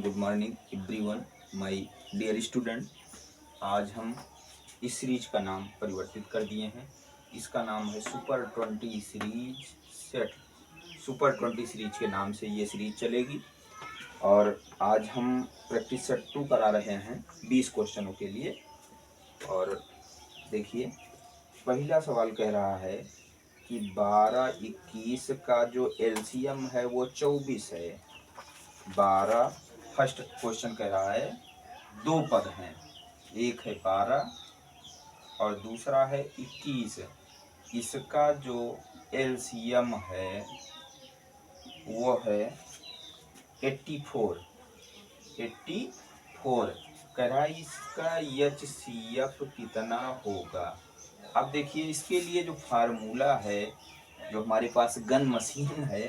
Good morning everyone my dear student. आज हम इस सीरीज का नाम परिवर्तित कर दिए हैं। इसका नाम है super 20 series set. Super 20 series के नाम से ये सीरीज चलेगी और आज हम प्रैक्टिस सेट 2 करा रहे हैं 20 क्वेश्चनों के लिए। और देखिए, पहला सवाल कह रहा है कि 12-21 का जो एलसीएम है वो 24 है। 12 फर्स्ट क्वेश्चन कह रहा है दो पद हैं, एक है 12 और दूसरा है 21। इसका जो एलसीएम है वो है 84। कह रहा है इसका एचसीएफ कितना होगा। अब देखिए, इसके लिए जो फार्मूला है, जो हमारे पास गन मशीन है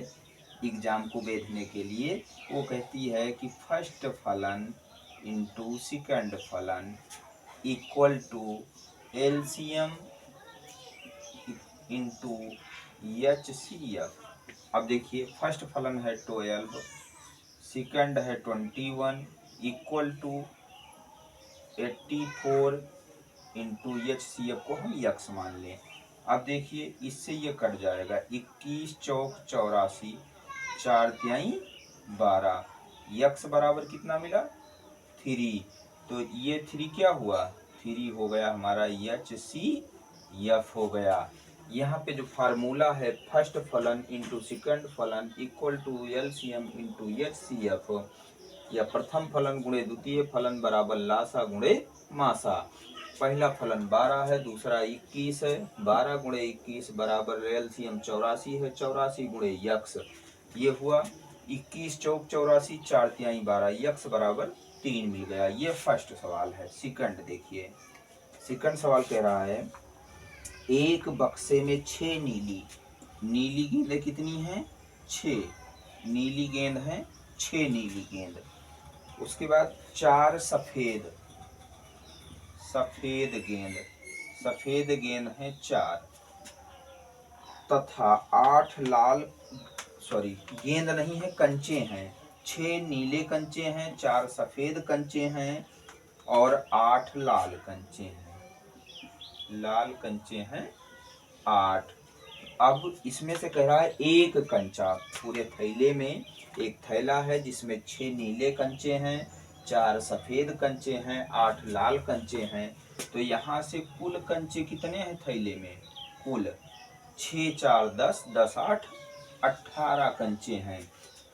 एग्जाम को देखने के लिए, वो कहती है कि फर्स्ट फलन इंटू सेकंड फलन equal to LCM into HCF. अब देखिए, फर्स्ट फलन है 12, सेकंड है 21 इक्वल टू 84 इंटू एचसीएफ को हम यक्स मान लें। अब देखिए, इससे ये कट जाएगा, 21 चौक 84, 4 तिहाई 12, यक्स बराबर कितना मिला 3। तो ये 3 क्या हुआ, 3 हो गया हमारा एचसीएफ हो गया। यहाँ पे जो फार्मूला है फर्स्ट फलन इंटू सेकंड फलन equal to LCM into HCF, या प्रथम फलन गुणे द्वितीय फलन बराबर लासा गुणे मासा। पहला फलन 12 है, दूसरा 21 है। 12 गुणे 21 बराबर एलसीएम 84 है, 84 गुणे यक्स ये हुआ 21 चौक 84, 4 तिहाई 12, यक्स बराबर 3 मिल गया। ये फर्स्ट सवाल है। सेकंड देखिए, सेकंड सवाल कह रहा है एक बक्से में 6 नीली गेंदें कितनी हैं 6 नीली गेंद हैं, 6 नीली गेंद। उसके बाद 4 सफेद गेंद हैं 4, तथा 8 लाल गेंद नहीं है, कंचे हैं। 6 नीले कंचे हैं, 4 सफेद कंचे हैं और 8 लाल कंचे हैं। लाल कंचे हैं 8। अब इसमें से कह रहा है एक कंचा, पूरे थैले में एक थैला है जिसमें 6 नीले कंचे हैं, 4 सफेद कंचे हैं, 8 लाल कंचे हैं। तो यहाँ से कुल कंचे कितने हैं थैले में, कुल 6 4 10, 10 8 18 कंचे हैं।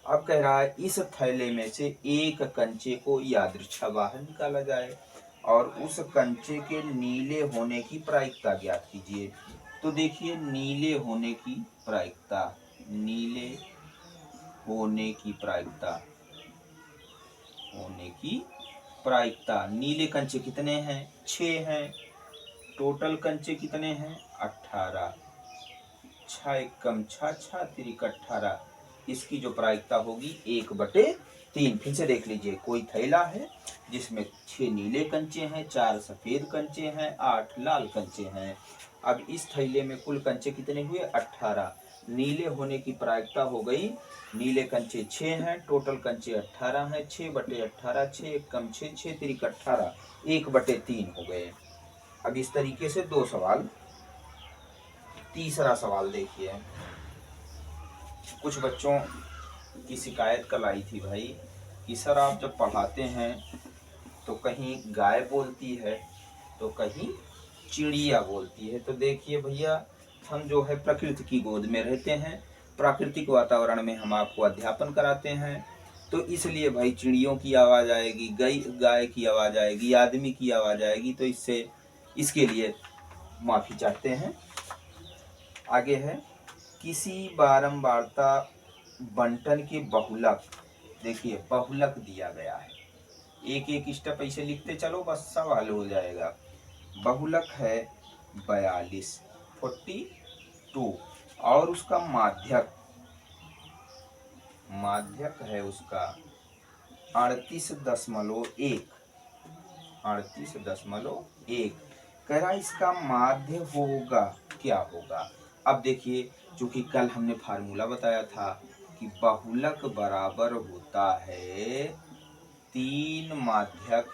अब कह रहा है इस थैले में से एक कंचे को यादृच्छा बाहर निकाला जाए और उस कंचे के नीले होने की प्रायिकता ज्ञात कीजिए। तो देखिए, नीले होने की प्रायिकता नीले कंचे कितने हैं 6 हैं। टोटल कंचे कितने हैं 18, 6 एकम 6, 6 तिरिक 18। इसकी जो प्रायिकता होगी 1/3। फिर से देख लीजिए, कोई थैला है जिसमें 6 नीले कंचे हैं, 4 सफेद कंचे हैं, 8 लाल कंचे हैं। अब इस थैले में कुल कंचे कितने हुए 18। नीले होने की प्रायिकता हो गई, नीले कंचे 6 हैं, टोटल कंचे 18 हैं, 6/18, 6 एकम 6, 6 तिरिक 18, 1/3 हो गए। अब इस तरीके से 2 सवाल। तीसरा सवाल देखिए, कुछ बच्चों की शिकायत कल आई थी भाई कि सर आप जब पढ़ाते हैं तो कहीं गाय बोलती है तो कहीं चिड़िया बोलती है। तो देखिए भैया, हम जो है प्रकृति की गोद में रहते हैं, प्राकृतिक वातावरण में हम आपको अध्यापन कराते हैं। तो इसलिए भाई चिड़ियों की आवाज़ आएगी, गाय की आवाज़ आएगी, आदमी की आवाज़ आएगी। तो इसके लिए माफ़ी चाहते हैं। आगे है, किसी बारंबारता बंटन के बहुलक। देखिए, बहुलक दिया गया है, एक एक स्टेप ऐसे लिखते चलो, बस सवाल हो जाएगा। बहुलक है 42 42 और उसका माध्यक है उसका 38.1 38.1। कह रहा इसका माध्य होगा, क्या होगा। अब देखिए, चूंकि कल हमने फार्मूला बताया था कि बहुलक बराबर होता है 3 माध्यक,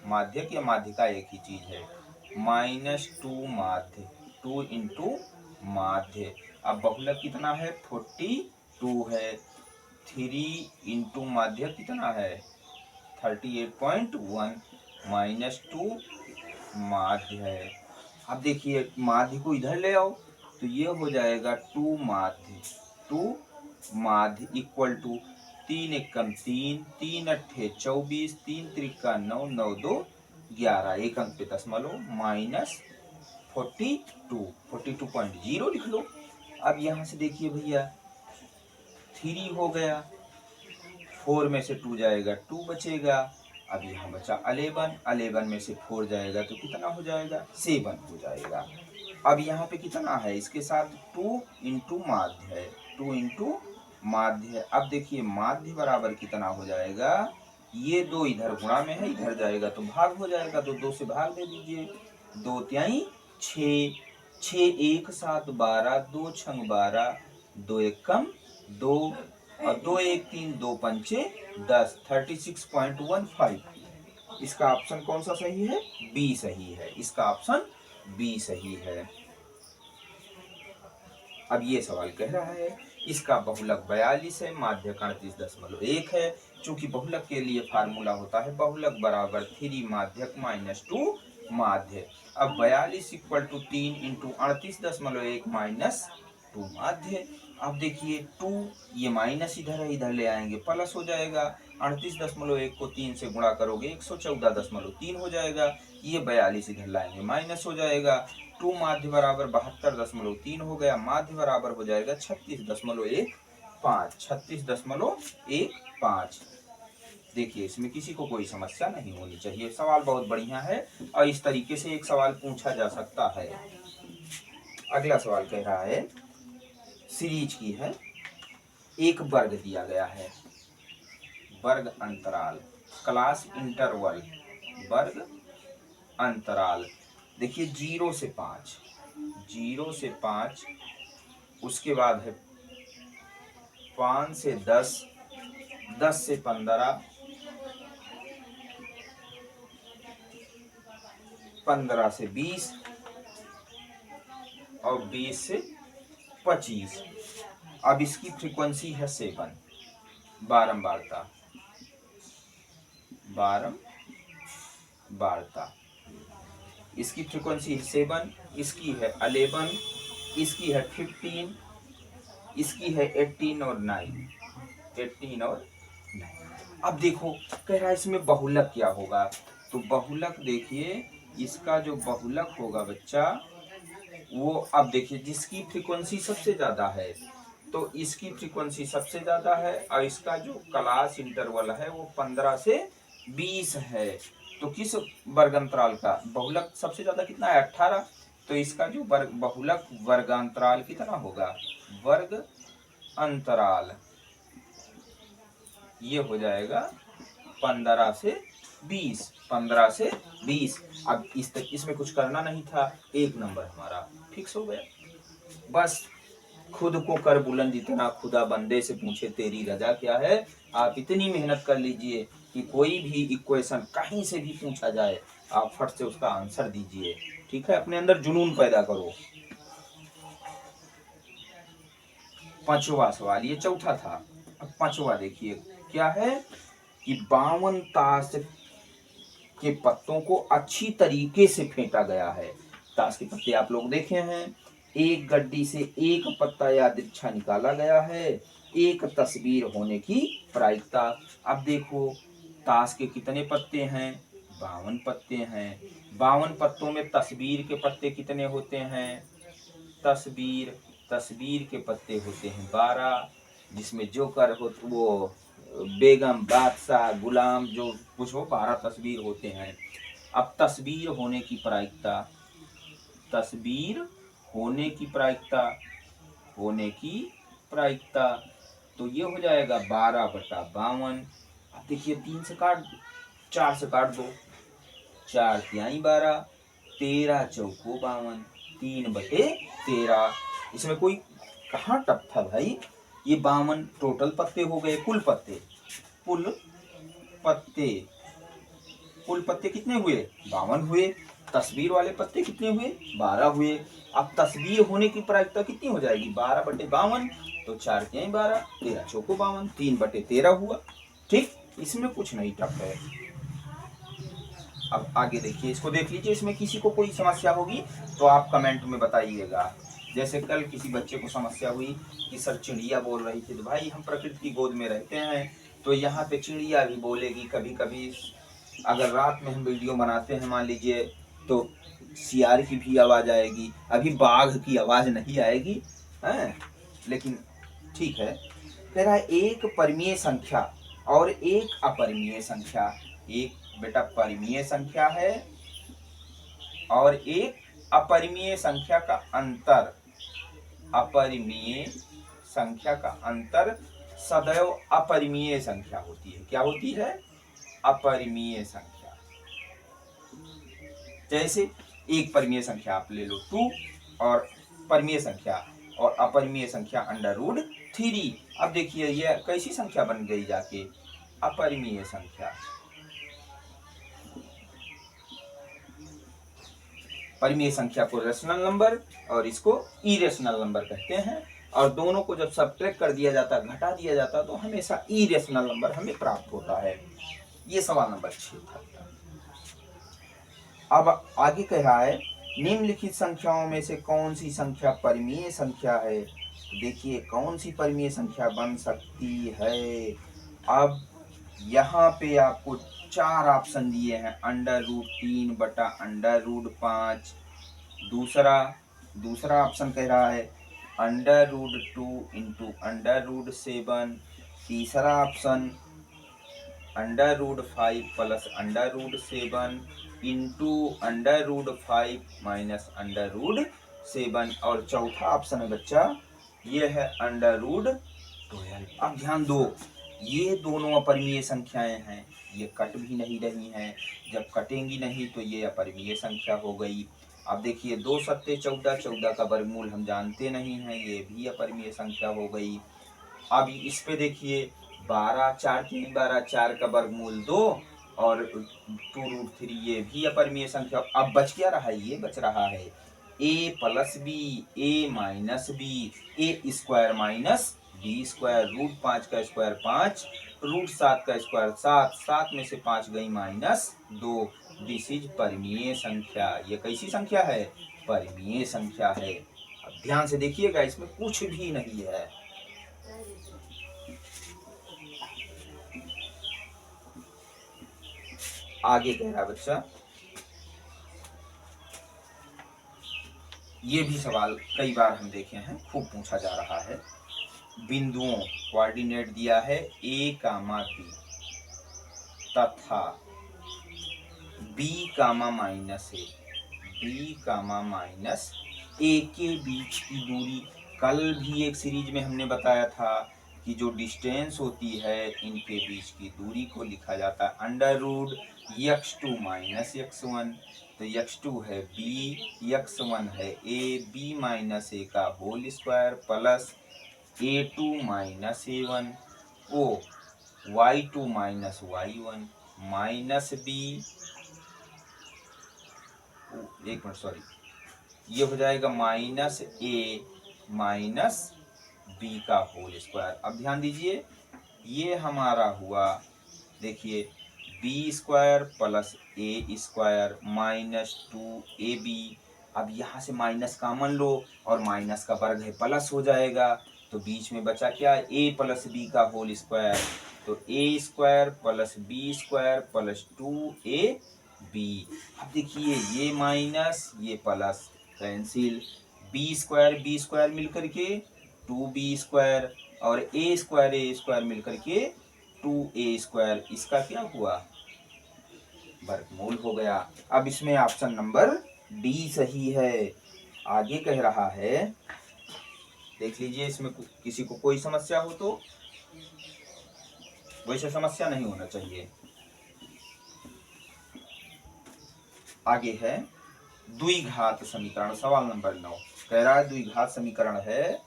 माध्यक या माध्यिका एक ही चीज है, -2 माध्य, 2 इंटू माध्य। अब बहुलक कितना है 42 है, 3 इंटू माध्यक कितना है 38.1, -2 माध्य है। अब देखिए माध्य को इधर ले आओ तो ये हो जाएगा 2 माध्य, 2 माध्य इक्वल टू 3 एकम 3, 3 अट्ठे 24, 3 त्रिका 9, 9 2 11, एक अंक पे दशमलव, -42, 42.0 लिख लो। अब यहाँ से देखिए भैया 3 हो गया, 4 में से 2 जाएगा 2 बचेगा। अब यहाँ बचा 11, 11 में से 4 जाएगा तो कितना हो जाएगा 7 हो जाएगा। अब यहाँ पे कितना है, इसके साथ 2 इंटू माध्य है, 2 इंटू माध्य है। अब देखिए माध्य बराबर कितना हो जाएगा, ये 2 इधर गुणा में है, इधर जाएगा तो भाग हो जाएगा, तो 2 से भाग दे दीजिए, 2 तिहाई 6, 6 1 7 12, 2 छंग 12, 2 एकम 2 और 2 1 3, 2 पंचे 10, 36.15। इसका ऑप्शन कौन सा सही है, बी सही है, इसका ऑप्शन बी सही है। अब ये सवाल कह रहा है इसका बहुलक 42 है, माध्यक 38.1 है। चूंकि बहुलक के लिए फार्मूला होता है बहुलक बराबर 3 माध्यक -2 माध्य। अब 42 इक्वल टू 3 इंटू 38.1 -2 माध्य। अब देखिए 2 ये माइनस इधर है, इधर ले आएंगे प्लस हो जाएगा, 38.1 को 3 से गुणा करोगे 114.3 हो जाएगा, ये 42 इधर लाएंगे माइनस हो जाएगा, 2 माध्य बराबर 72.3 हो गया, माध्य बराबर हो जाएगा 36.15, 36.15। देखिए इसमें किसी को कोई समस्या नहीं होनी चाहिए, सवाल बहुत बढ़िया है और इस तरीके से एक सवाल पूछा जा सकता है। अगला सवाल कह रहा है सीरीज की है, एक वर्ग दिया गया है, वर्ग अंतराल, क्लास इंटरवल, वर्ग अंतराल। देखिए 0 से 5, 0 से 5, उसके बाद है 5 से 10, 10 से 15, 15 से 20 और 20 से 25। अब इसकी फ्रीक्वेंसी है 7, बारंबारता, बारंबारता। इसकी फ्रीक्वेंसी है 7, इसकी है 11, इसकी है 15, इसकी है 18 और 9, 18 और 9। अब देखो कह रहा है इसमें बहुलक क्या होगा, तो बहुलक देखिए इसका जो बहुलक होगा बच्चा वो, अब देखिए जिसकी फ्रीक्वेंसी सबसे ज्यादा है तो इसकी फ्रीक्वेंसी सबसे ज्यादा है और इसका जो क्लास इंटरवल है वो 15 से 20 है। तो किस वर्ग अंतराल का बहुलक सबसे ज्यादा कितना है 18, तो इसका जो बहुलक वर्गांतराल कितना होगा, वर्ग अंतराल, ये हो जाएगा 15 से 20, 15 से 20। अब इसमें कुछ करना नहीं था, एक नंबर हमारा फिक्स हो गया। बस खुद को कर बुलंद इतना खुदा बंदे से पूछे तेरी रजा क्या है। आप इतनी मेहनत कर लीजिए कि कोई भी इक्वेशन कहीं से भी पूछा जाए आप फट से उसका आंसर दीजिए, ठीक है, अपने अंदर जुनून पैदा करो। पांचवा सवाल, ये चौथा था, अब पांचवा देखिए क्या है कि 52 ताश के पत्तों को अच्छी तरीके से फेंटा गया है। ताश के पत्ते आप लोग देखे हैं, एक गड्डी से एक पत्ता या दीक्षा निकाला गया है, एक तस्वीर होने की प्रायिकता। अब देखो ताश के कितने पत्ते हैं, 52 पत्ते हैं, 52 पत्तों में तस्वीर के पत्ते कितने होते हैं, तस्वीर के पत्ते होते हैं 12, जिसमें जोकर हो वो बेगम बादशाह गुलाम जो कुछ हो 12 तस्वीर होते हैं। अब तस्वीर होने की प्रायिकता, तस्वीर होने की प्रायिकता, होने की प्रायिकता, तो ये हो जाएगा 12/52। अब देखिए 3 से काट, 4 से काट दो, 4 तिहाई 12, 13 चौको 52, 3/13। इसमें कोई कहाँ टप था भाई, ये 52 टोटल पत्ते हो गए, कुल पत्ते, कुल पत्ते, कुल पत्ते कितने हुए? 52 हुए। तस्वीर वाले पत्ते कितने हुए? 12 हुए। अब तस्वीर होने की प्रायिकता कितनी हो जाएगी? 12/52, तो 4 तिहाई 12, 13 चौको 52, 3/13 हुआ। ठीक, इसमें कुछ नहीं टफ है। अब आगे देखिए, इसको देख लीजिए, इसमें किसी को कोई समस्या होगी तो आप कमेंट में बताइएगा। जैसे कल किसी बच्चे को समस्या हुई कि सर चिड़िया बोल रही थी, तो भाई हम प्रकृति की गोद में रहते हैं, तो यहाँ पे चिड़िया भी बोलेगी कभी कभी। अगर रात में हम वीडियो बनाते हैं मान लीजिए, तो सियार की भी आवाज आएगी, अभी बाघ की आवाज नहीं आएगी है, लेकिन ठीक है। कह रहा है एक परिमेय संख्या और एक अपरिमेय संख्या, एक बेटा परिमेय संख्या है और एक अपरिमेय संख्या का अंतर, अपरिमेय संख्या का अंतर सदैव अपरिमेय संख्या होती है। क्या होती है? अपरिमेय संख्या। जैसे एक परिमेय संख्या आप ले लो 2, और परिमेय संख्या और अपरिमेय संख्या √3। अब देखिए ये कैसी संख्या बन गई जाके? अपरिमेय संख्या। परिमेय संख्या को रेशनल नंबर और इसको इरेशनल नंबर कहते हैं, और दोनों को जब सब्ट्रैक्ट कर दिया जाता, घटा दिया जाता, तो हमेशा इरेशनल नंबर हमें प्राप्त होता है। ये सवाल नंबर 6 था। अब आगे कह रहा है निम्नलिखित संख्याओं में से कौन सी संख्या परिमेय संख्या है? देखिए कौन सी परिमेय संख्या बन सकती है। अब यहाँ पे आपको 4 ऑप्शन दिए हैं, √3/√5। दूसरा ऑप्शन कह रहा है √2 × √7। तीसरा ऑप्शन √5 + √7 इंटू √5 - √7, और चौथा ऑप्शन है बच्चा ये है √12। अब ध्यान दो, ये दोनों अपरिमेय संख्याएं हैं, ये कट भी नहीं रही हैं, जब कटेंगी नहीं तो ये अपरिमेय संख्या हो गई। अब देखिए 2 सत्ते 14, 14 का वर्गमूल हम जानते नहीं हैं, ये भी अपरिमेय संख्या हो गई। अब इस पे देखिए 12, 4 3 12, 4 का वर्गमूल 2 और 2√3, ये भी अपरिमेय संख्या। अब बच क्या रहा है? ये बच रहा है a + b, a - b, a² - b², √5 का स्क्वायर 5, √7 का स्क्वायर 7, 7 में से 5 गई -2। दिस इज परिमेय संख्या। ये कैसी संख्या है? परिमेय संख्या है। अब ध्यान से देखिएगा, इसमें कुछ भी नहीं है। आगे कह रहा बच्चा, ये भी सवाल कई बार हम देखे हैं, खूब पूछा जा रहा है। बिंदुओं कोऑर्डिनेट दिया है a, b तथा b, -a के बीच की दूरी। कल भी एक सीरीज में हमने बताया था कि जो डिस्टेंस होती है इनके बीच की दूरी को लिखा जाता है √x2 - x1। तो x2 है b, x1 है a, b - a का whole square plus a2 - a1 o y2 - y1 minus b, एक मिनट सॉरी, ये हो जाएगा -a - b का होल स्क्वायर। अब ध्यान दीजिए, ये हमारा हुआ, देखिए b² + a² -2ab। अब यहाँ से माइनस कॉमन लो और माइनस का वर्ग है प्लस हो जाएगा, तो बीच में बचा क्या? a + b का होल स्क्वायर। तो a² + b² + 2ab। अब देखिए ये माइनस ये प्लस कैंसिल, b² मिलकर के 2b² और a² मिलकर के 2a²। इसका क्या हुआ? वर्गमूल हो गया। अब इसमें ऑप्शन नंबर डी सही है। आगे कह रहा है, देख लीजिए, इसमें किसी को कोई समस्या हो तो, वैसे समस्या नहीं होना चाहिए। आगे है द्विघात समीकरण, सवाल नंबर 9 कह रहा है द्विघात समीकरण है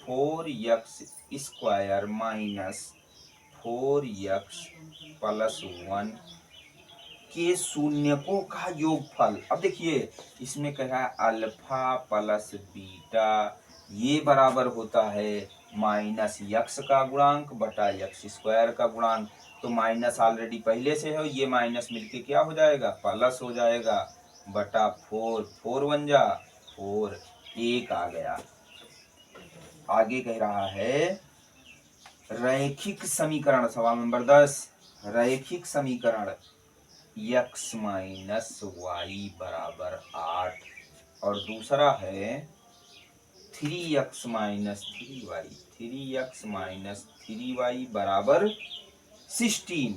4x² - 4x प्लस 1 के शून्यकों का योगफल। अब देखिए इसमें कह रहा है अल्फा प्लस बीटा, ये बराबर होता है माइनस यक्स का गुणांक बटा यक्स स्क्वायर का गुणांक। तो माइनस ऑलरेडी पहले से है, ये माइनस मिलके क्या हो जाएगा, प्लस हो जाएगा, बटा 4, 4 बन जा 4, 1 आ गया। आगे कह रहा है रैखिक समीकरण, सवाल नंबर 10, रैखिक समीकरण x माइनस वाई बराबर 8 और दूसरा है 3x minus 3y, 3x minus 3y बराबर 16,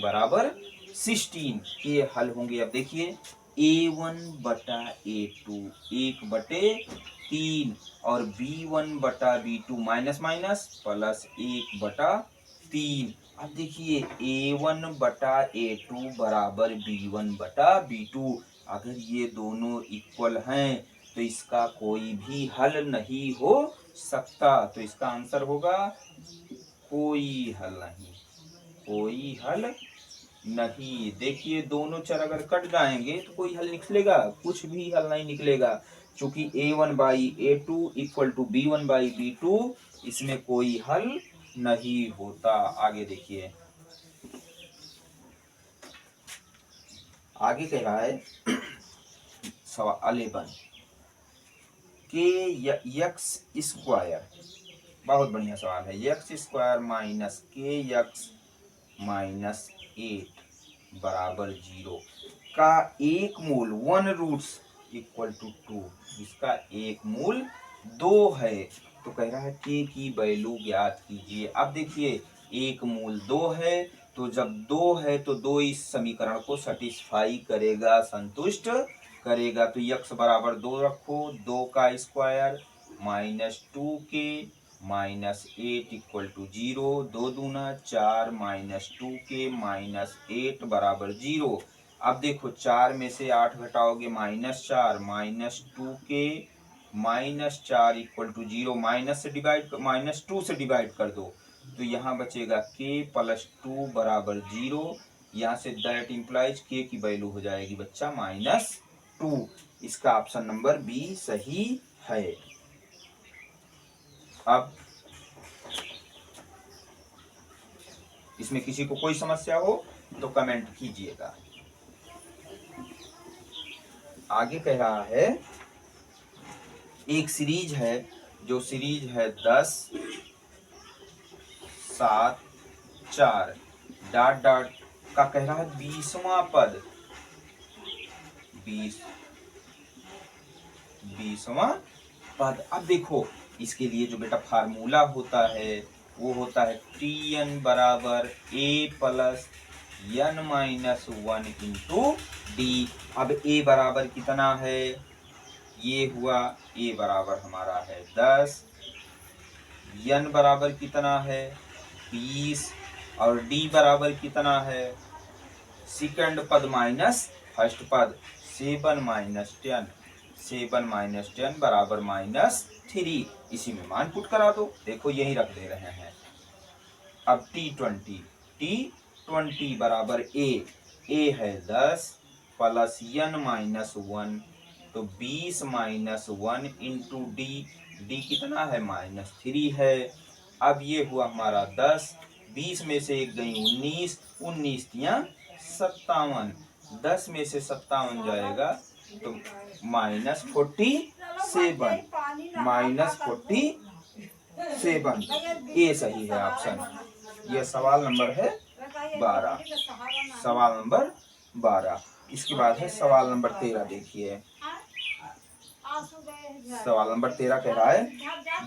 बराबर 16 के हल होंगे। अब देखिए a1 बटा a2 1/3 और b1 बटा b2 माइनस माइनस प्लस 1/3। अब देखिए a1 बटा a2 बराबर b1 बटा b2। अगर ये दोनों इक्वल हैं तो इसका कोई भी हल नहीं हो सकता। तो इसका आंसर होगा कोई हल नहीं, कोई हल नहीं। देखिए दोनों चर अगर कट जाएंगे तो कोई हल निकलेगा, कुछ भी हल नहीं निकलेगा, क्योंकि a1 by a2 equal to b1 by b2, इसमें कोई हल नहीं होता। आगे देखिए, आगे कह रहा है सवाल 11 के यक्स स्क्वायर, बहुत बढ़िया सवाल है, यक्स स्क्वायर माइनस के यक्स माइनस 8 बराबर 0 का एक मूल 1 रूट्स इक्वल टू 2, इसका एक मूल 2 है। तो कह रहा है के की वैल्यू ज्ञात कीजिए। अब देखिए एक मूल 2 है, तो जब 2 है तो 2 इस समीकरण को सेटिस्फाई करेगा, संतुष्ट करेगा। तो यक्स बराबर 2 रखो, 2 का square minus 2k minus 8 equal to 0, 2 दूना 4 माइनस 2k माइनस 8 बराबर 0। अब देखो 4 में से 8 घटाओगे minus 4 minus 2k minus 4 equal to 0, minus से डिवाइड, माइनस 2 से डिवाइड कर दो तो यहाँ बचेगा k प्लस 2 बराबर 0। यहाँ से दैट इंप्लाइज k की वैल्यू हो जाएगी बच्चा -2। इसका ऑप्शन नंबर बी सही है। अब इसमें किसी को कोई समस्या हो तो कमेंट कीजिएगा। आगे कह रहा है एक सीरीज है, जो सीरीज है 10 7 4 डॉट डॉट का कह रहा है 20वां पद, 20वां पद। अब देखो इसके लिए जो बेटा फार्मूला होता है वो होता है Tn बराबर a plus n minus 1 into D. अब a बराबर कितना है, ये हुआ a बराबर हमारा है 10, n बराबर कितना है 20 और d बराबर कितना है, सेकंड पद माइनस फर्स्ट पद 7 माइनस 10, 7 माइनस 10 बराबर -3। इसी में मान पुट करा दो, देखो यही रख दे रहे हैं। अब T20 बराबर a है 10 प्लस n माइनस 1, तो 20 माइनस 1 इंटू डी कितना है -3 है। अब ये हुआ हमारा 10, 20 में से एक गई 19, 19 तियां 57, 10 में से 57 जाएगा तो -47, -47, ये सही है ऑप्शन। ये सवाल नंबर है 12, सवाल नंबर 12। इसके बाद है सवाल नंबर 13। देखिए सवाल नंबर 13 कह रहा है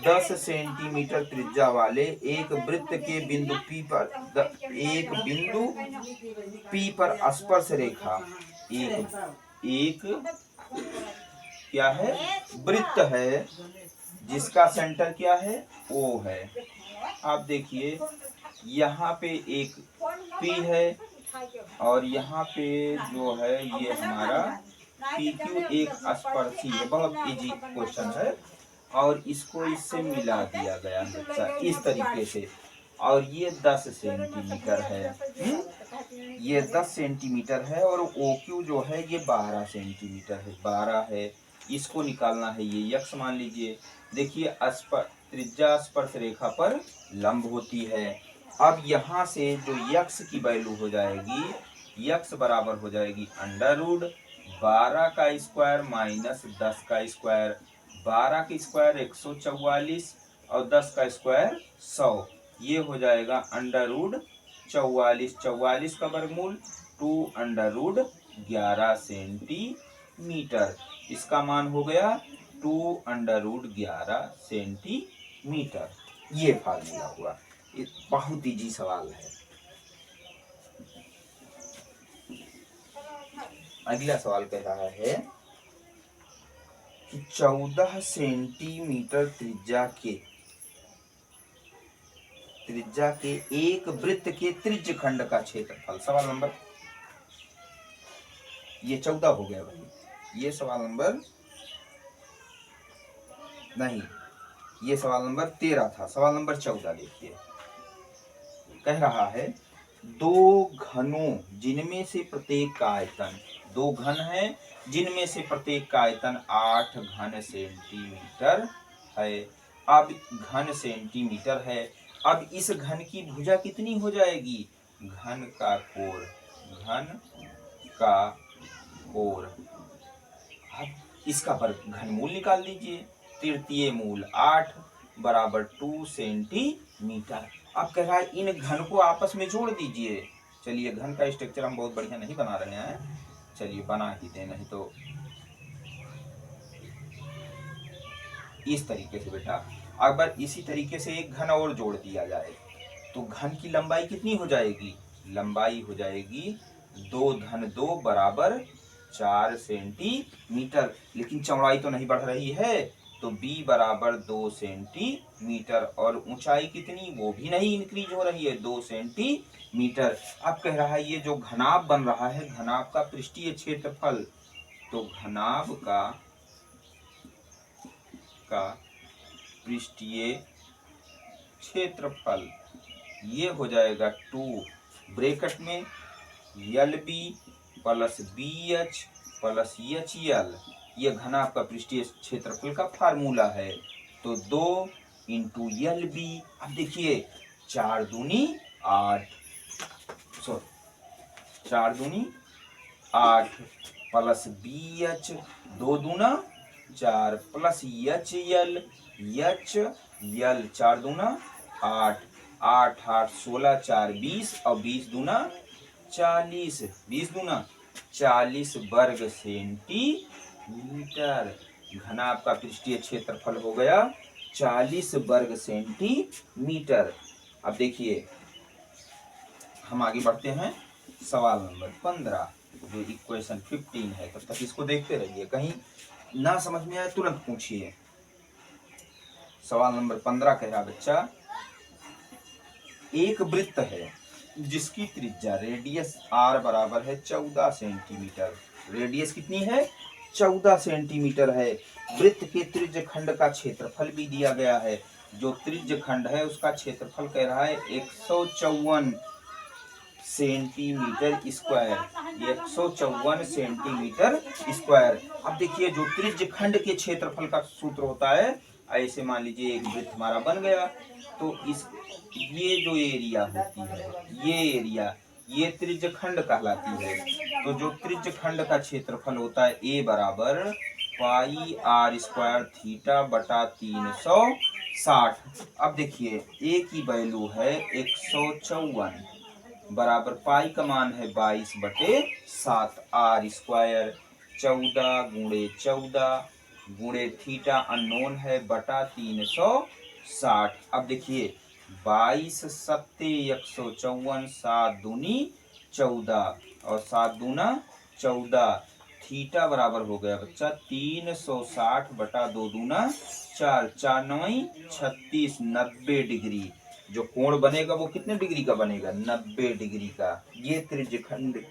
10 सेंटीमीटर त्रिज्या वाले एक वृत्त के बिंदु P पर स्पर्श रेखा, एक क्या है, वृत्त है जिसका सेंटर क्या है, O है। आप देखिए यहाँ पे एक P है और यहाँ पे जो है ये हमारा PQ एक स्पर्शी है। बहुत इजी क्वेश्चन है और इसको इससे मिला दिया गया है बच्चा इस तरीके से। और ये 10 सेंटीमीटर है। ये 10 सेंटीमीटर है और OQ जो है ये 12 सेंटीमीटर है, 12 है। इसको निकालना है, ये यक्स मान लीजिए। देखिए त्रिज्या स्पर्श रेखा पर लंब होती है। अब यहाँ से जो यक्स की वैल्यू हो जाएगी, यक्स बराबर हो जाएगी अंडर रूट 12 का स्क्वायर माइनस 10 का स्क्वायर। 12 का स्क्वायर 144 और 10 का स्क्वायर 100। ये हो जाएगा अंडर रूट 44, 44 का वर्गमूल 2 अंडर रूट 11 सेंटीमीटर। इसका मान हो गया 2 अंडर रूट 11 सेंटीमीटर। ये फार्मूला हुआ। ये बहुत इजी सवाल है। अगला सवाल कह रहा है कि 14 सेंटीमीटर त्रिज्या के एक वृत्त के त्रिज्य खंड का क्षेत्रफल। सवाल नंबर, ये 14 हो गया भाई, ये सवाल नंबर नहीं, ये सवाल नंबर 13 था। सवाल नंबर 14 देखिए, कह रहा है दो घनों जिनमें से प्रत्येक का आयतन, दो घन है जिनमें से प्रत्येक का आयतन 8 घन सेंटीमीटर है। अब घन सेंटीमीटर है। अब इस घन की भुजा कितनी हो जाएगी? घन का कोण, घन का कोण। अब इसका घनमूल निकाल लीजिए। तृतीय मूल 8 बराबर 2 सेंटीमीटर। अब कह रहा है इन घन को आपस में जोड़ दीजिए। चलिए, घन का स्ट्रक्चर हम बहुत बढ़िया नहीं बना रहे हैं, चलिए बना ही दें, नहीं तो इस तरीके से बेटा। अगर इसी तरीके से एक घन और जोड़ दिया जाए तो घन की लंबाई कितनी हो जाएगी? लंबाई हो जाएगी 2 धन 2 बराबर 4 सेंटीमीटर। लेकिन चौड़ाई तो नहीं बढ़ रही है, तो b बराबर 2 सेंटीमीटर और ऊंचाई कितनी, वो भी नहीं इंक्रीज हो रही है, 2 सेंटीमीटर। अब कह रहा है ये जो घनाभ बन रहा है, घनाभ का पृष्ठीय क्षेत्रफल, तो घनाभ का पृष्ठीय क्षेत्रफल ये हो जाएगा 2 ब्रैकेट में LB plus BH plus HL। ये घनाभ का पृष्ठीय क्षेत्रफल का फार्मूला है। तो 2 इंटू LB। अब देखिए 4 दूनी 8 प्लस BH 2 दूना 4 प्लस HL 4 दूना 8 8 8 16 4 20 और 20 दूना 40, 20 दूना 40 वर्ग सेंटीमीटर। घनाभ का पृष्ठीय क्षेत्रफल हो गया 40 वर्ग सेंटीमीटर। अब देखिए हम आगे बढ़ते हैं सवाल नंबर 15, जो इक्वेशन 15 है। तब तक इसको देखते रहिए, कहीं ना समझ में आए तुरंत पूछिए। सवाल नंबर 15 कह रहा बच्चा, एक वृत्त है जिसकी त्रिज्या रेडियस r बराबर है 14 सेंटीमीटर। रेडियस कितनी है? 14 सेंटीमीटर है। वृत्त के त्रिज्य खंड का क्षेत्रफल भी दिया गया है। जो त्रिज्य खंड है उसका क्षेत्रफल कह रहा है 154 सेंटीमीटर स्क्वायर, 154 सेंटीमीटर स्क्वायर। अब देखिए जो त्रिज्य खंड के क्षेत्रफल का सूत्र होता है, ऐसे मान लीजिए एक वृत्त हमारा बन गया, तो ये जो एरिया होती है, ये एरिया, ये त्रिज्य खंड कहलाती है। तो जो त्रिज्य खंड का क्षेत्रफल होता है A बराबर पाई r स्क्वायर थीटा बटा 360। अब देखिए A की वैल्यू है 154 बराबर पाई का मान है 22 बटे 7 r स्क्वायर 14 गुणे 14 गुणे थीटा अननोन है बटा 360। अब देखिए 22 सत्ते 154, 7 दूनी 14 और 7 दूना 14। थीटा बराबर हो गया बच्चा 360 बटा 2 दूना 4, 4 9 36, 90 डिग्री। जो कोण बनेगा वो कितने डिग्री का बनेगा? 90 डिग्री का। ये त्रिज्य खंड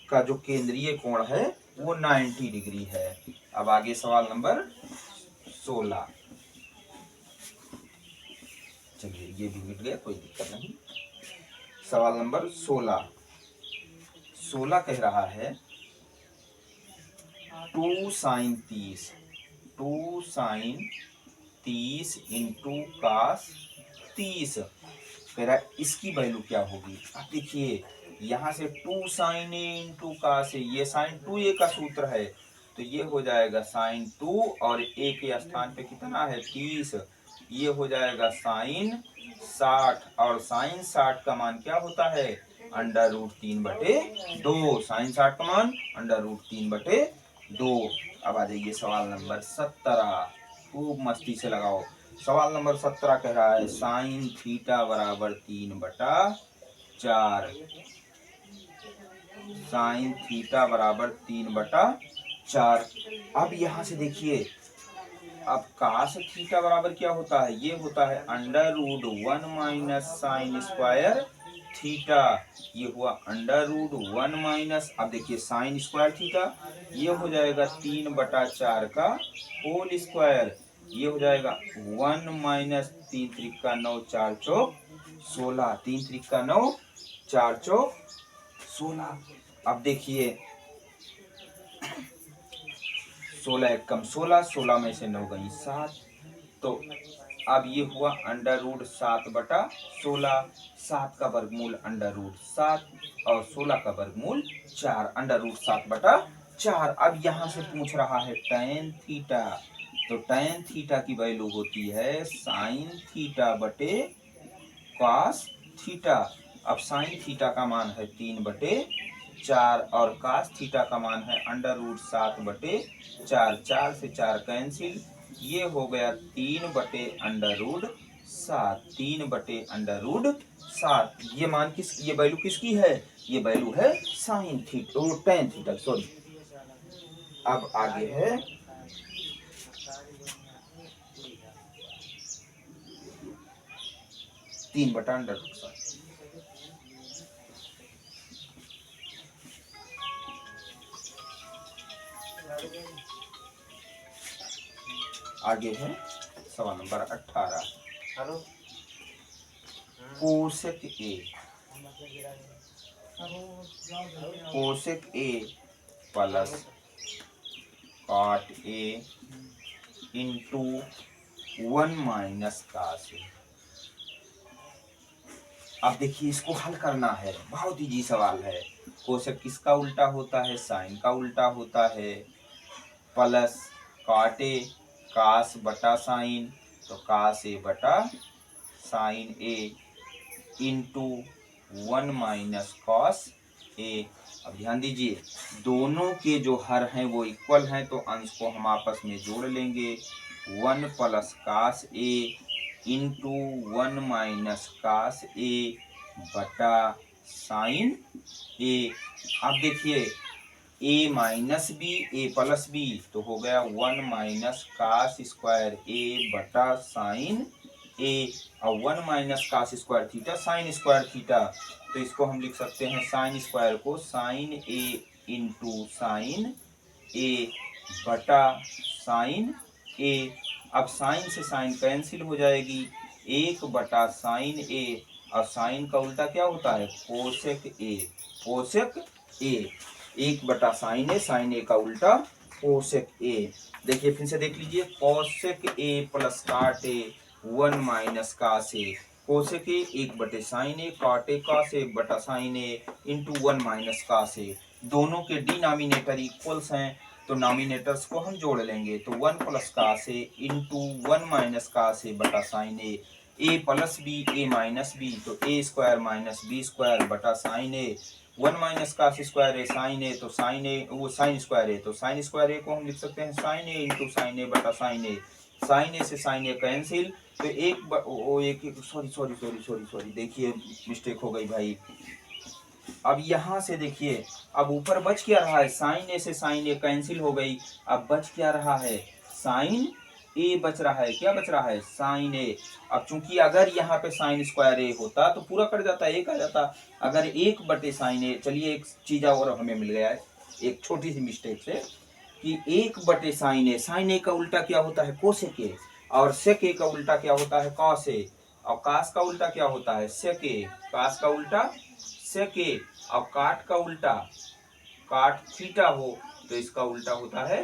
का जो केंद्रीय कोण है वो 90 डिग्री है। अब आगे सवाल नंबर 16। चलिए ये भी मिट गया, कोई दिक्कत नहीं। सवाल नंबर 16 कह रहा है 2 sin 30 इंटू cos 30 कह रहा है इसकी वैल्यू क्या होगी। अब देखिए यहाँ से 2 sin a into cos a, ये sin 2a का सूत्र है तो ये हो जाएगा sin 2 और a के स्थान पे कितना है 30, ये हो जाएगा sin 60 और sin 60 का मान क्या होता है √3/2। sin 60 का मान √3/2। अब आ जाइए सवाल नंबर 17, खूब मस्ती से लगाओ। सवाल नंबर 17 कह रहा है sin थीटा बराबर 3/4, sin थीटा बराबर 3/4। अब यहाँ से देखिए अब cos थीटा बराबर क्या होता है, ये होता है √1 माइनस साइन स्क्वायर थीटा, ये हुआ √1 माइनस, अब देखिए साइन स्क्वायर थीटा ये हो जाएगा 3/4 का होल स्क्वायर, ये हो जाएगा 1 माइनस 3 त्रिका 9 4 चौक 16, 3 त्रिका 9 4 चौक 16। अब देखिए 16 एकम 16, 16 में से 9 गई 7, तो अब ये हुआ √7/16, 7 का वर्गमूल √7 और 16 का वर्गमूल 4, √7/4। अब यहाँ से पूछ रहा है tan थीटा, तो tan थीटा की वैल्यू होती है sin थीटा बटे cos थीटा। अब sin थीटा का मान है 3/4 और cos थीटा का मान है √7/4, 4 से 4 कैंसिल, ये हो गया 3/√7, 3/√7। ये मान ये वैल्यू किसकी है, ये वैल्यू है sin थीटा और tan थीटा, सॉरी। अब आगे है तीन बटा √7। आगे है सवाल नंबर 18, cosec A plus cot A into 1 minus cos A. अब देखिए इसको हल करना है, बहुत इजी सवाल है। कोसेक किसका उल्टा होता है, साइन का उल्टा होता है, प्लस कॉट ए कास बटा साइन, तो कास ए बटा sine A into 1 minus cos A. अब ध्यान दीजिए दोनों के जो हर हैं वो इक्वल हैं तो अंश को हम आपस में जोड़ लेंगे, 1 plus cos A into 1 minus cos A बटा साइन ए। अब देखिए a minus B A plus B तो हो गया 1 माइनस कास स्क्वायर ए बटा साइन ए, और 1 minus cos square theta sine square theta, तो इसको हम लिख सकते हैं साइन स्क्वायर को sine A into sine A बटा साइन ए। अब साइन से साइन कैंसिल हो जाएगी, 1/साइन ए, और साइन का उल्टा क्या होता है कोसेक ए, कोसेक ए, 1/साइन ए, साइन ए का उल्टा कोसेक ए। देखिए फिर से देख लीजिए कोसेक ए प्लस काट ए 1 minus cos A, cosec A 1/साइन ए, काट ए कास ए बटा sine A into 1 minus cos ए। दोनों के डिनोमिनेटर इक्वल्स हैं तो नॉमिनेटर्स को हम जोड़ लेंगे, तो 1 plus cos A into 1 minus cos A बटा साइन ए प्लस बी ए माइनस बी, तो ए स्क्वायर माइनस बी स्क्वायर बटा साइन ए, 1 माइनस कास स्क्वायर ए साइन ए, तो साइन ए वो साइन स्क्वायर ए, तो साइन स्क्वायर ए को हम लिख सकते हैं sign A into sine A बटा साइन ए, साइन ए से साइन ए कैंसिल, तो एक सॉरी देखिए मिस्टेक हो गई भाई। अब यहाँ से देखिए अब ऊपर बच क्या रहा है, साइन ए से साइन ए कैंसिल हो गई, अब बच क्या रहा है साइन ए बच रहा है, क्या बच रहा है साइन ए। अब चूंकि अगर यहाँ पे साइन स्क्वायर ए होता तो पूरा कट जाता, एक आ जाता, अगर 1/साइन ए, चलिए एक चीज और हमें मिल गया है एक छोटी सी मिस्टेक से कि 1/साइन ए, साइन ए का उल्टा क्या होता है कोसेक ए, और सेक ए का उल्टा क्या होता है कॉस ए, और कास का उल्टा क्या होता है, सेके। कास का उल्टा सेके। और काट का उल्टा, काट थीटा हो तो इसका उल्टा होता है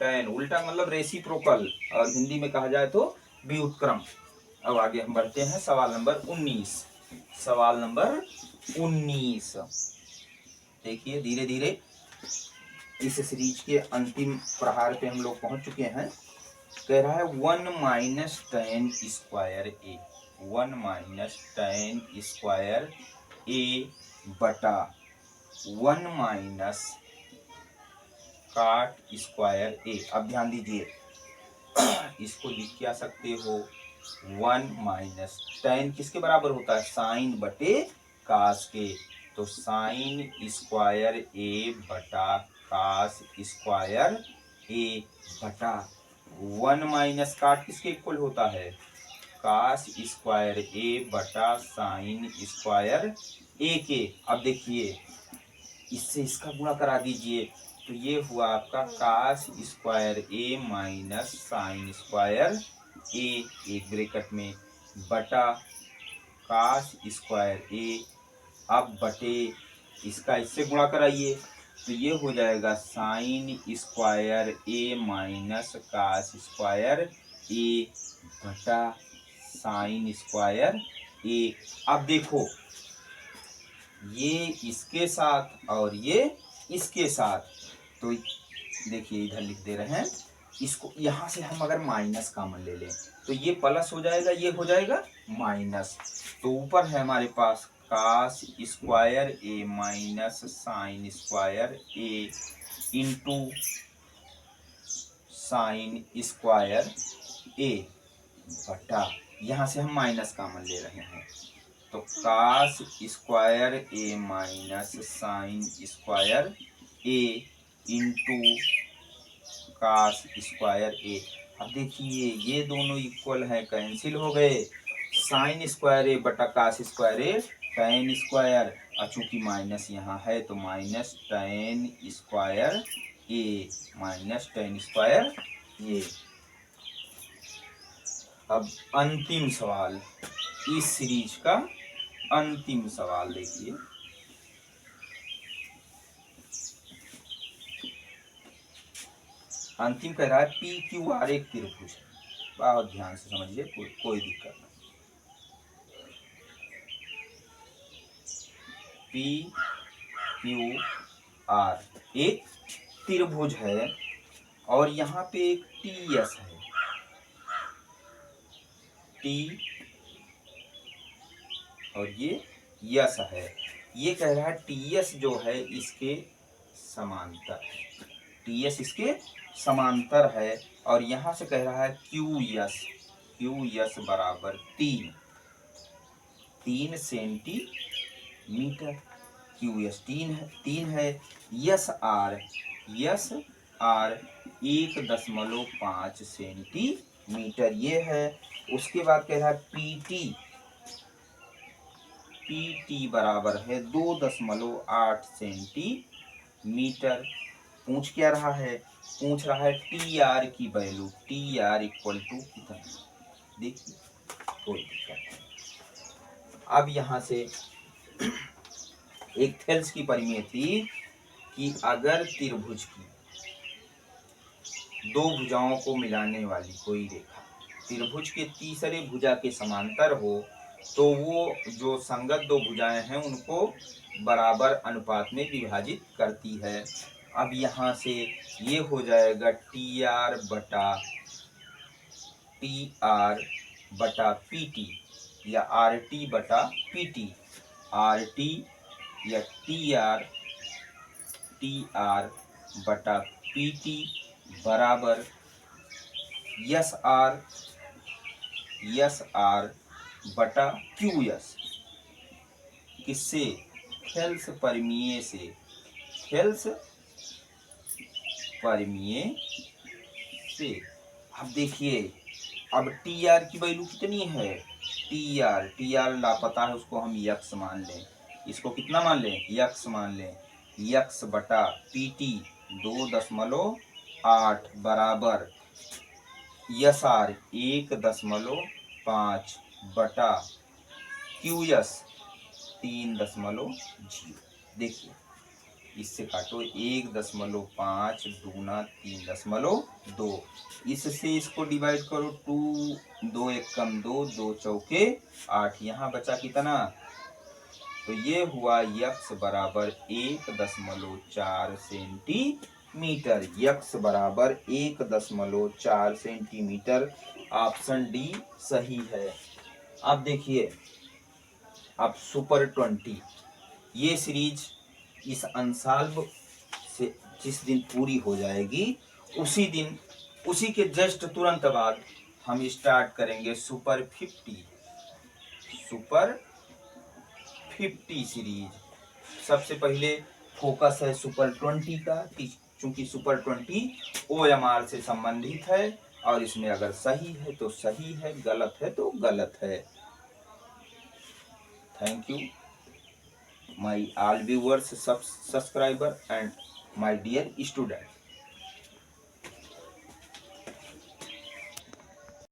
टैन। उल्टा मतलब रेसिप्रोकल, और हिंदी में कहा जाए तो व्युत्क्रम। अब आगे हम बढ़ते हैं सवाल नंबर 19। सवाल नंबर 19 देखिए, धीरे धीरे इस सीरीज के अंतिम प्रहार पे हम लोग पहुंच चुके हैं। कह रहा है 1 माइनस tan स्क्वायर ए, 1 माइनस tan स्क्वायर ए बटा 1 माइनस काट स्क्वायर ए। अब ध्यान दीजिए, इसको लिख क्या सकते हो, 1 माइनस tan किसके बराबर होता है, साइन बटे कास के। तो साइन स्क्वायर ए बटा कास स्क्वायर ए बटा 1 माइनस काट किसके इक्वल होता है, कास स्क्वायर ए बटा साइन स्क्वायर ए के। अब देखिए, इससे इसका गुणा करा दीजिए, तो ये हुआ आपका कास स्क्वायर ए माइनस साइन स्क्वायर ए, एक ब्रैकेट में, बटा कास स्क्वायर ए। अब बटे इसका इससे गुणा कराइए, तो ये हो जाएगा साइन स्क्वायर ए माइनस कास स्क्वायर ए बटा साइन स्क्वायर ए। अब देखो, ये इसके साथ और ये इसके साथ, तो देखिए इधर लिख दे रहे हैं इसको। यहां से हम अगर माइनस कॉमन ले लें तो ये प्लस हो जाएगा, ये हो जाएगा माइनस। तो ऊपर है हमारे पास कास स्क्वायर ए माइनस साइन स्क्वायर ए इंटू साइन स्क्वायर ए बटा, यहाँ से हम माइनस कॉमन ले रहे हैं, तो कास स्क्वायर ए माइनस साइन स्क्वायर ए इंटू कास स्क्वायर ए। अब देखिए, ये दोनों इक्वल है, कैंसिल हो गए। साइन स्क्वायर ए बटा कास स्क्वायर ए टैन स्क्वायर, और चूंकि माइनस यहाँ है तो माइनस टैन स्क्वायर ए, माइनस टैन स्क्वायर ए। अब अंतिम सवाल, इस सीरीज का अंतिम सवाल देखिए, अंतिम कह रहा है पी क्यू आर एक त्रिभुज है। बहुत ध्यान से समझिए, कोई दिक्कत नहीं। पी क्यू आर एक त्रिभुज है, और यहाँ पे एक टी एस है, टी और ये यस है। ये कह रहा है टी एस जो है इसके समांतर है, टी एस इसके समांतर है। और यहाँ से कह रहा है क्यू यस बराबर 3 सेंटीमीटर। क्यू एस 3 है। यस आर 1.5 सेंटीमीटर ये है। उसके बाद कह रहा है पीटी बराबर है 2.8 सेंटीमीटर। पूछ क्या रहा है, पूछ रहा है टी आर की value, T R equal to कितना। देखिए, कोई दिक्कत नहीं। अब यहाँ से एक थेल्स की परिमेय थी कि अगर त्रिभुज की दो भुजाओं को मिलाने वाली कोई रेखा त्रिभुज के तीसरे भुजा के समांतर हो, तो वो जो संगत दो भुजाएं हैं उनको बराबर अनुपात में विभाजित करती है। अब यहाँ से ये हो जाएगा टी आर बटा पीटी, या आर टी बटा पीटी, आर टी या टी आर बटा पीटी बराबर यस आर बटा क्यू एस। किससे, थेल्स परिमेय से, थेल्स परिमेय से। अब देखिए, अब टी आर की वैल्यू कितनी है, टी आर लापता है, उसको हम यक्स मान लें। इसको कितना मान लें, यक्स मान लें। यक्स बटा पीटी 2.8 बराबर यस आर 1.5 बटा QS 3.0। देखिए इससे काटो 1.5 दूना 3.2, इससे इसको डिवाइड करो 2, 2 एक कम 2, 2 चौके 8, यहाँ बचा कितना? तो ये हुआ यक्स बराबर 1.4 सेंटीमीटर। यक्स बराबर 1.4 सेंटीमीटर। ऑप्शन डी सही है। अब देखिए, अब सुपर 20 ये सीरीज इस अनसॉल्व से जिस दिन पूरी हो जाएगी उसी दिन, उसी के जस्ट तुरंत बाद हम स्टार्ट करेंगे सुपर 50। Super 50 series. सबसे पहले फोकस है सुपर 20 का, क्योंकि सुपर 20 OMR से संबंधित है और इसमें अगर सही है तो सही है, गलत है तो गलत है। Thank you my all viewers, subscriber and my dear student।